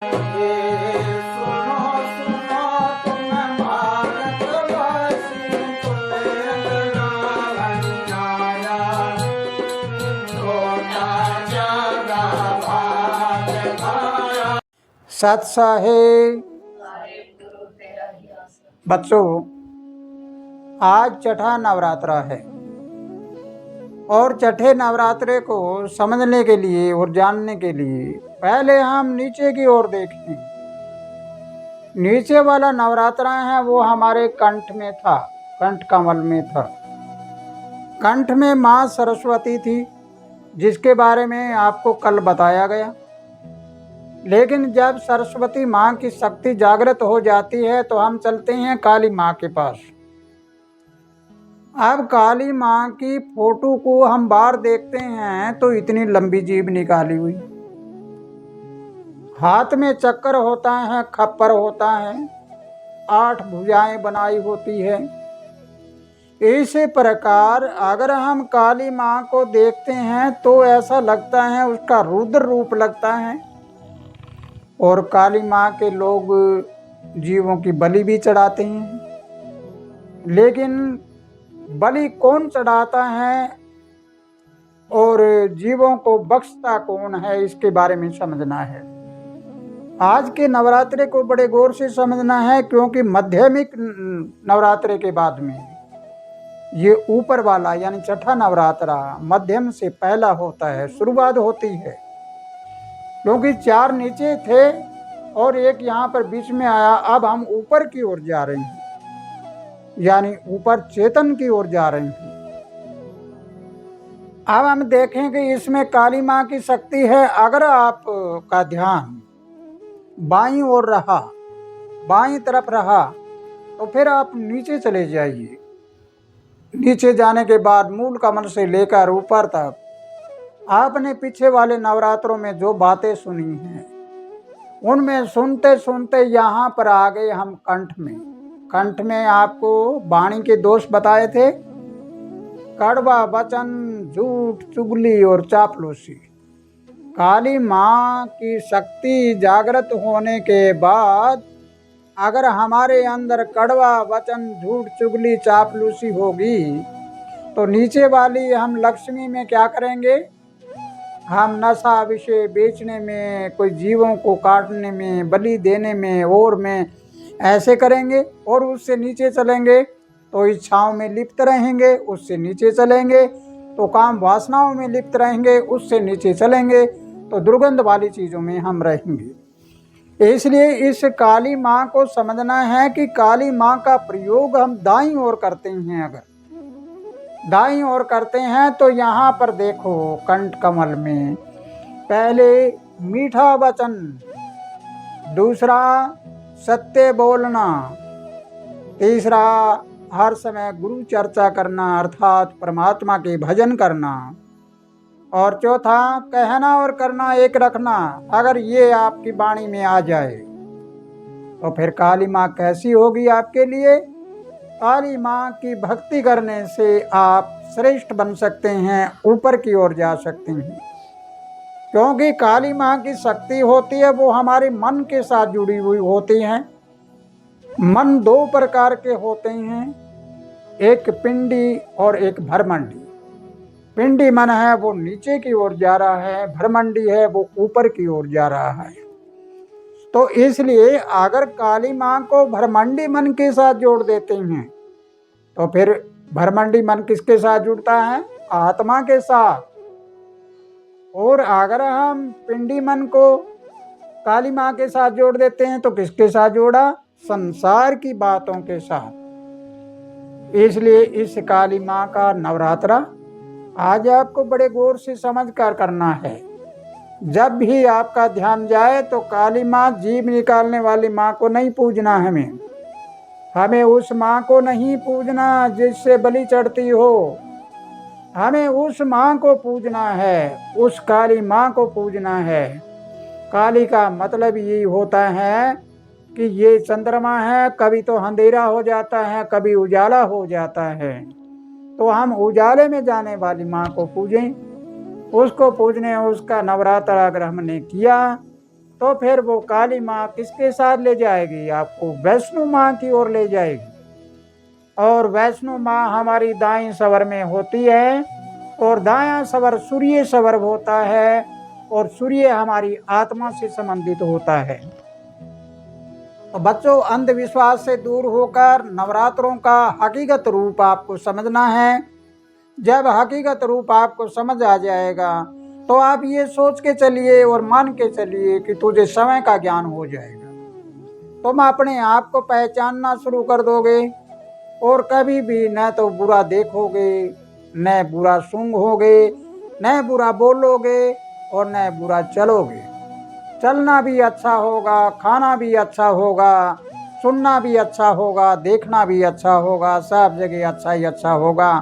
सुनो सुनो तुम भारतवासी, अन्याया छोटा जगा भाग भाया। सत साहेब बच्चों, आज छठा नवरात्रा है और छठे नवरात्रे को समझने के लिए और जानने के लिए पहले हम नीचे की ओर देखें। नीचे वाला नवरात्रा है वो हमारे कंठ में था, कंठ कमल में था। कंठ में माँ सरस्वती थी, जिसके बारे में आपको कल बताया गया। लेकिन जब सरस्वती माँ की शक्ति जागृत हो जाती है तो हम चलते हैं काली माँ के पास। अब काली माँ की फोटो को हम बाहर देखते हैं तो इतनी लंबी जीभ निकाली हुई, हाथ में चक्कर होता है, खप्पर होता है, 8 भुजाएं बनाई होती है। इसी प्रकार अगर हम काली माँ को देखते हैं तो ऐसा लगता है उसका रुद्र रूप लगता है। और काली माँ के लोग जीवों की बलि भी चढ़ाते हैं। लेकिन बलि कौन चढ़ाता है और जीवों को बख्शता कौन है, इसके बारे में समझना है। आज के नवरात्रे को बड़े गौर से समझना है, क्योंकि माध्यमिक नवरात्रे के बाद में ये ऊपर वाला यानी छठा नवरात्रा मध्यम से पहला होता है, शुरुआत होती है। क्योंकि 4 नीचे थे और एक यहाँ पर बीच में आया। अब हम ऊपर की ओर जा रहे हैं, यानी ऊपर चेतन की ओर जा रहे हैं। अब हम देखें कि इसमें काली माँ की शक्ति है। अगर आप का ध्यान बाईं ओर रहा, बाईं तरफ रहा, तो फिर आप नीचे चले जाइए। नीचे जाने के बाद मूल कमल से लेकर ऊपर तक आपने पीछे वाले नवरात्रों में जो बातें सुनी हैं, उनमें सुनते सुनते यहाँ पर आ गए हम कंठ में। कंठ में आपको वाणी के दोष बताए थे, कड़वा वचन, झूठ, चुगली और चापलूसी। काली माँ की शक्ति जागृत होने के बाद अगर हमारे अंदर कड़वा वचन, झूठ, चुगली, चापलूसी होगी तो नीचे वाली हम लक्ष्मी में क्या करेंगे? हम नशा विषय बेचने में, कोई जीवों को काटने में, बलि देने में और में ऐसे करेंगे। और उससे नीचे चलेंगे तो इच्छाओं में लिप्त रहेंगे, उससे नीचे चलेंगे तो काम वासनाओं में लिप्त रहेंगे, उससे नीचे चलेंगे तो दुर्गंध वाली चीज़ों में हम रहेंगे। इसलिए इस काली माँ को समझना है कि काली माँ का प्रयोग हम दाईं ओर करते हैं। अगर दाईं ओर करते हैं तो यहाँ पर देखो कंठ कमल में पहले मीठा वचन, दूसरा सत्य बोलना, तीसरा हर समय गुरु चर्चा करना अर्थात परमात्मा के भजन करना, और चौथा कहना और करना एक रखना। अगर ये आपकी वाणी में आ जाए तो फिर काली माँ कैसी होगी आपके लिए? काली माँ की भक्ति करने से आप श्रेष्ठ बन सकते हैं, ऊपर की ओर जा सकते हैं। क्योंकि काली माँ की शक्ति होती है वो हमारे मन के साथ जुड़ी हुई होती हैं। मन 2 प्रकार के होते हैं, एक पिंडी और एक भरमंडी। पिंडी मन है वो नीचे की ओर जा रहा है, भरमंडी है वो ऊपर की ओर जा रहा है। तो इसलिए अगर काली माँ को भरमंडी मन के साथ जोड़ देते हैं तो फिर भरमंडी मन किसके साथ जुड़ता है? आत्मा के साथ। और अगर हम पिंडी मन को काली माँ के साथ जोड़ देते हैं तो किसके साथ जोड़ा? संसार की बातों के साथ। इसलिए इस काली माँ का नवरात्रा आज आपको बड़े गौर से समझ कर करना है। जब भी आपका ध्यान जाए तो काली माँ, जीभ निकालने वाली माँ को नहीं पूजना। हमें उस माँ को नहीं पूजना जिससे बलि चढ़ती हो। हमें उस माँ को पूजना है, उस काली माँ को पूजना है। काली का मतलब ये होता है कि ये चंद्रमा है, कभी तो अंधेरा हो जाता है, कभी उजाला हो जाता है। तो हम उजाले में जाने वाली माँ को पूजें, उसको पूजने, उसका नवरात्र अगर हमने किया तो फिर वो काली माँ किसके साथ ले जाएगी? आपको वैष्णो माँ की ओर ले जाएगी। और वैष्णो माँ हमारी दाईं सवर में होती है और दायां सवर सूर्य सवर होता है और सूर्य हमारी आत्मा से संबंधित होता है। तो बच्चों, अंधविश्वास से दूर होकर नवरात्रों का हकीकत रूप आपको समझना है। जब हकीकत रूप आपको समझ आ जाएगा तो आप ये सोच के चलिए और मान के चलिए कि तुझे समय का ज्ञान हो जाएगा। तुम अपने आप को पहचानना शुरू कर दोगे और कभी भी न तो बुरा देखोगे, न बुरा सूंघोगे, न बुरा बोलोगे और न बुरा चलोगे। चलना भी अच्छा होगा, खाना भी अच्छा होगा, सुनना भी अच्छा होगा, देखना भी अच्छा होगा, सब जगह अच्छा ही अच्छा होगा।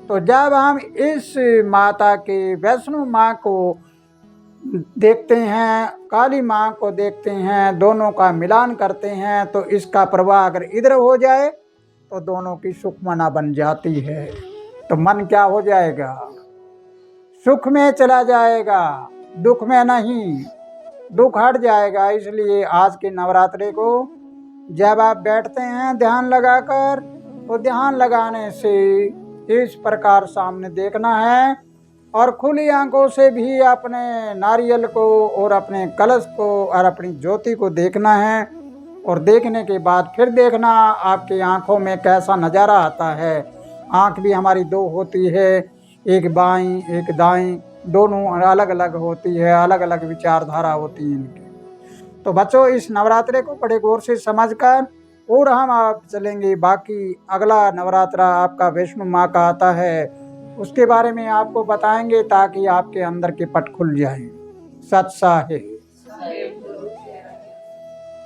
तो जब हम इस माता के वैष्णो माँ को देखते हैं, काली माँ को देखते हैं, दोनों का मिलान करते हैं, तो इसका प्रवाह अगर इधर हो जाए तो दोनों की सुखमना बन जाती है। तो मन क्या हो जाएगा? सुख में चला जाएगा, दुख में नहीं। दुख हट जाएगा। इसलिए आज के नवरात्रे को जब आप बैठते हैं ध्यान लगाकर, तो ध्यान लगाने से इस प्रकार सामने देखना है और खुली आंखों से भी अपने नारियल को और अपने कलश को और अपनी ज्योति को देखना है। और देखने के बाद फिर देखना आपकी आंखों में कैसा नज़ारा आता है। आंख भी हमारी दो होती है, एक बाईं एक दाईं, दोनों अलग अलग होती है, अलग अलग विचारधारा होती है इनकी। तो बच्चों, इस नवरात्रे को बड़े गौर से समझकर और हम आप चलेंगे। बाकी अगला नवरात्रा आपका वैष्णो माँ का आता है, उसके बारे में आपको बताएंगे ताकि आपके अंदर के पट खुल जाएं। सत साहिब।